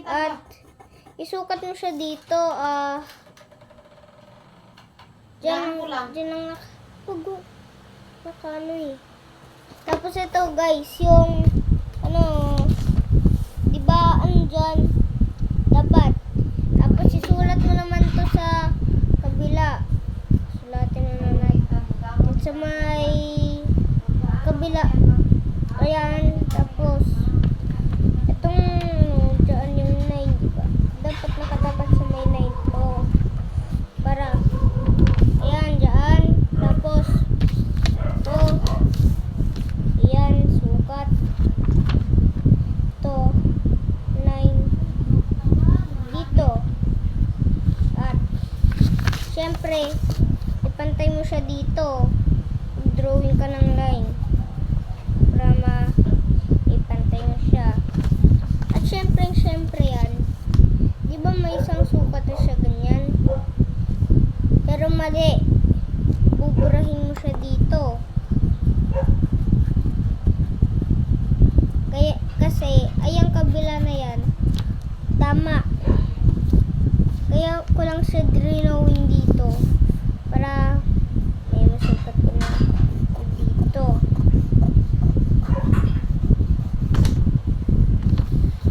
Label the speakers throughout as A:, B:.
A: At isukat mo siya dito. Diyan ang nakano eh. Tapos ito guys, yung di ba andyan dapat. Tapos isulat mo naman to sa kabila. Sulatin mo naman. Sa may kabila. Ayan, tapos itong dyan yung 9, diba? Dapat nakatapat sa may 9 to. Para ayan, dyan. Tapos ito. Ayan, sukat. Ito 9 dito. At syempre ipantay mo siya dito. Drawing ka ng line para ipantay mo siya. At syempre yan, di ba may isang sukat na siya ganyan? Pero mali, buburahin mo siya dito. Kasi ayang kabila na yan tama, kaya ko lang siya drawing dito para may masukat ko na dito.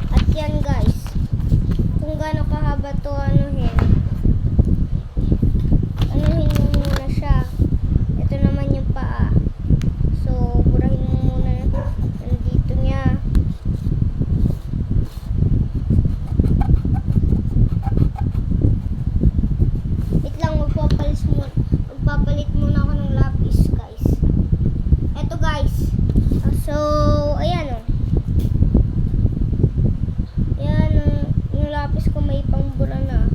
A: At yan guys, kung gaano kahaba to anuhin mo muna siya. Ito naman yung paa, so burahin mo muna nandito niya. Wait lang, magpapalit muna ako ng lapis guys. Eto guys, so ayan ayan yung lapis ko may pangbura na.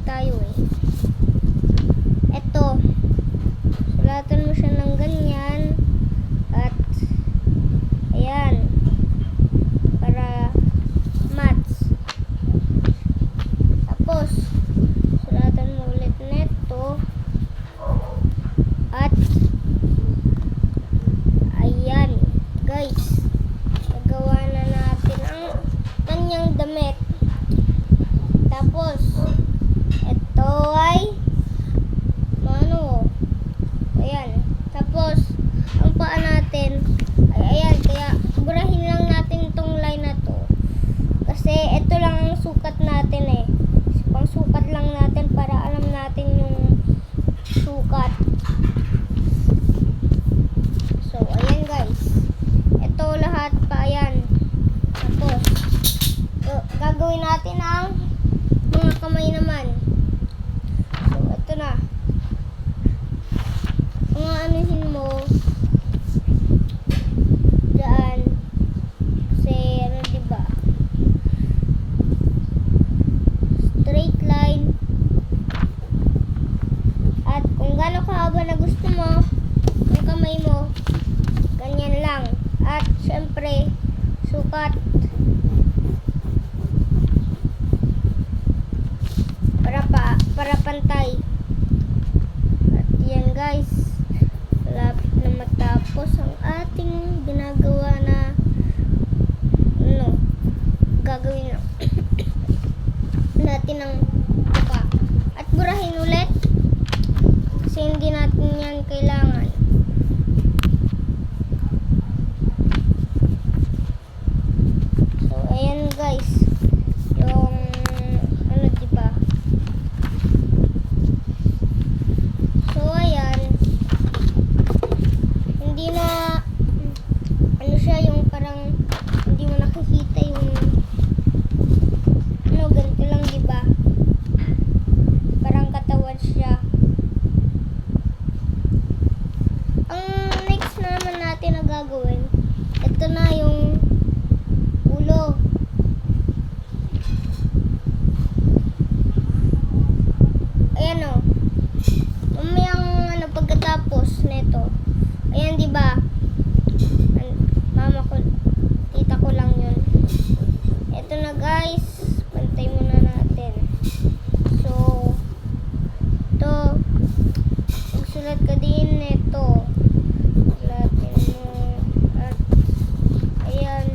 A: tayo eh. Eto. Sulatan mo siya ng ganyan. At, ayan. Para maths. Tapos, sulatan mo ulit neto. At, ayan. Guys, nagawa na natin ang kanyang damit. Tapos, ito ay ayan. Tapos, ang paa natin ay ayan. Kaya, burahin lang natin itong line na to. Kasi, ito lang ang sukat natin eh. Pang sukat lang natin para alam natin yung sukat. So, ayan guys. Ito lahat pa, ayan. Tapos, gagawin natin ang mga kamay naman. So, ito na. Mga anuhin mo dyan. Kasi, ano diba? Straight line. At kung gaano kahaba na gusto mo, yung kamay mo, ganyan lang. At, syempre, sukat. Para pantay. At yan guys, malapit na matapos ang ating ginagawa na gagawin lang natin ng mukha. At burahin ulit kasi hindi natin yan kailangan. So ayan guys, yung diba? So ayan, hindi na siya yung parang hindi mo nakikita yung ganito lang diba? Parang katawan siya. Ang next naman natin na gagawin, ito na yung ulo. Ayan o. Mamayang pagkatapos nito. Ayan diba? Mama ko, tita ko lang yun. Ito na guys. Pantay muna natin. So, ito. Magsulat ka din nito. Sulatin mo. At, ayan.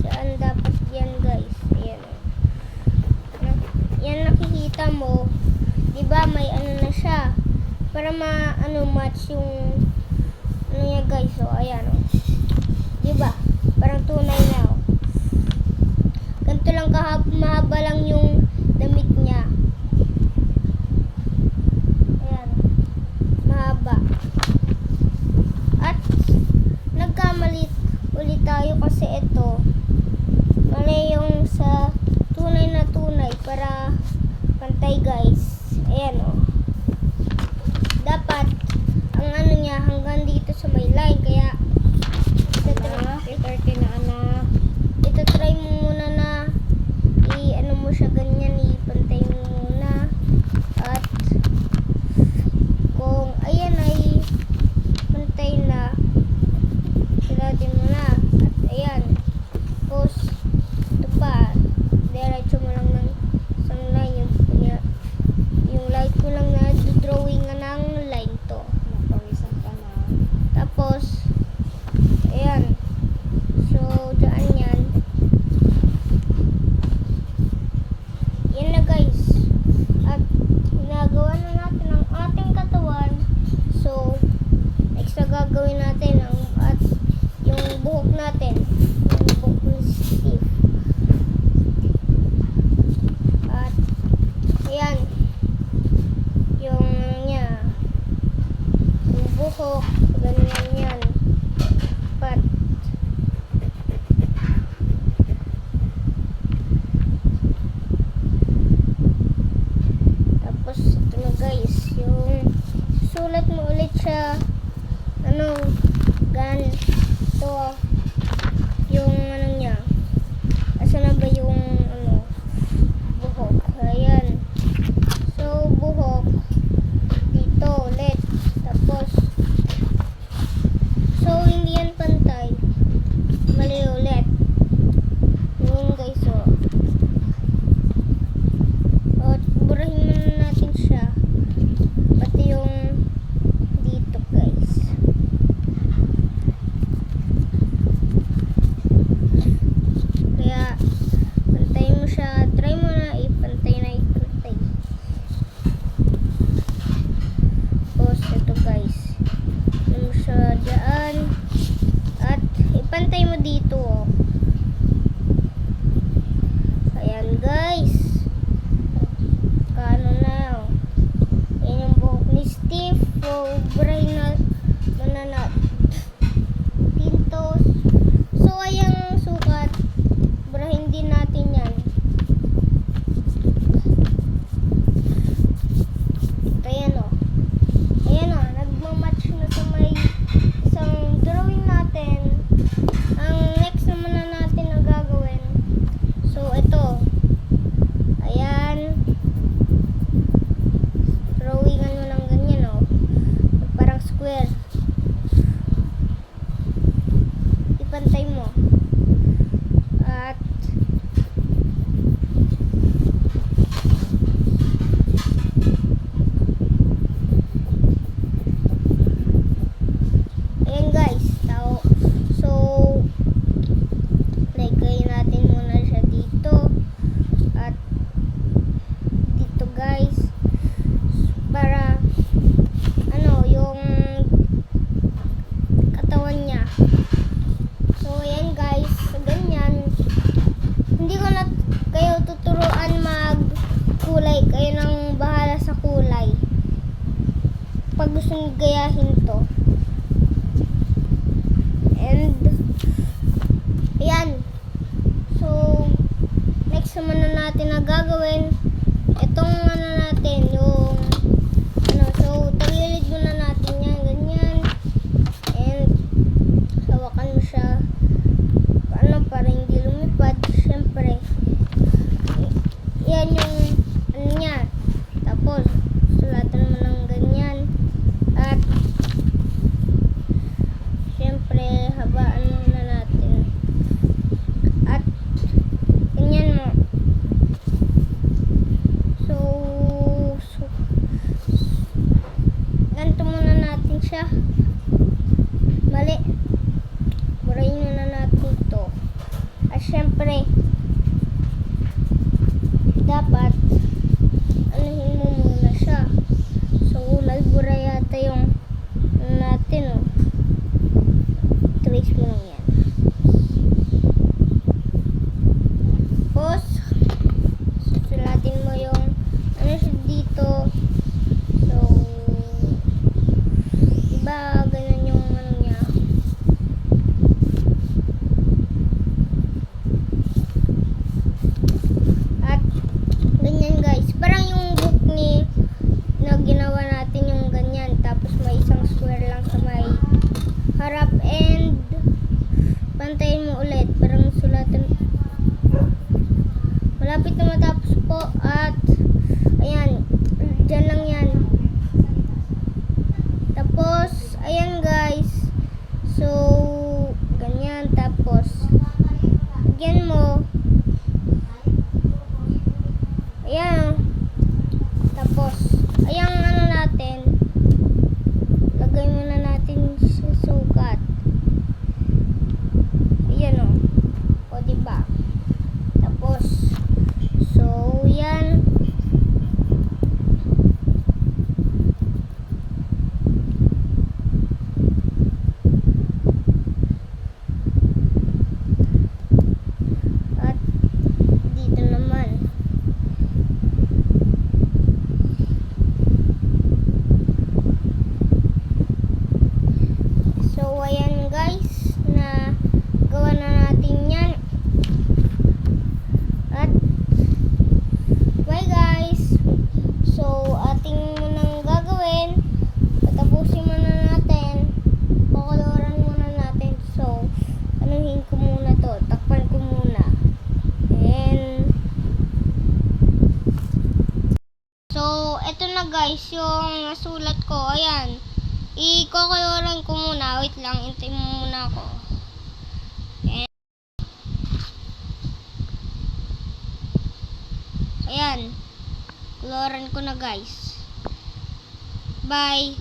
A: Saan dapat yan guys? Ayan o. Yan nakikita mo. Diba may ano na siya para match yung niya guys. So ayan o. Diba parang tunay na o. Ganito lang mahaba lang yung damit niya. Ayan, mahaba. At nagkamali ulit tayo kasi ito mali yung sa tunay na tunay para pantay guys. Ayan o. Dapat ang ano niya hanggang dito sa may line. Kaya
B: i-30 na anak.
A: ito try mo muna na i-ano mo siya ganyan. I-pantay mo muna. At kung ayan ay pantay na, sulatin mo na. At ayan. Tapos ito pa. Diretso mo lang ng isang line yung light ko lang na drawing ng line to.
B: Napawisan ka na.
A: Tapos ayan. So dyan yan. Yan na guys. At ginagawa na natin ang ating katawan. So next na gagawin natin at yung buhok natin. Yung buhok ni Steve. At ayan. Yung niya. Yung buhok. Ganyan yan. Pat. Tapos ito na guys. Yung sulat mo ulit siya. Ganito. Yung niya. Asa na ba yung buhok? Ayan. guys. Para ano, yung katawan niya. So, ayan guys. Ganyan. Hindi ko na kayo tuturuan magkulay. Kayo nang bahala sa kulay. Pag gusto nyo gayahin to. And, ayan. So, next naman na natin na gagawin. Itong ano natin, yung, ano, so, tagilid muna natin yan, ganyan. And, hawakan mo siya. Ano, para hindi lumipad. Siyempre, yan yung, ano niya. Tapos, sulatan mo ng ganyan. At, siyempre, habaan muna natin. At, ganyan mo. So, ganito muna natin siya. Mali. Burayin muna natin ito. At, siyempre, dapat, anuhin mo muna siya. So, nagbura yata yung ano natin, oh. Trace mo lang yan. Tapos, susulatin mo yung ano siya dito. So, diba ganun yung ano niya. At, ganyan guys. Parang yung book ni na ginawa natin yung ganyan. Tapos may isang square lang sa may harap and pantayin mo ulit. Parang sulatan. Malapit na matapos po at ayan. Dyan lang yan. Tapos, ayan guys. So, ganyan. Tapos, lagyan mo. Ayan. Tapos, ayan ano natin. Lagay muna natin sa sukat. Ayan o. O diba? Tapos, so, yan. At, dito naman. So, ayan guys, na gawa na natin yan. At, bye guys. So, ating munang gagawin, patapusin muna natin, pakuluran muna natin. So, anuhin ko muna to, takpan ko muna. And, so, eto na guys, yung nasulat ko, ayan. I-kokoloran ko muna. Wait lang, intay mo muna ako. Ayan. Koloran ko na guys. Bye.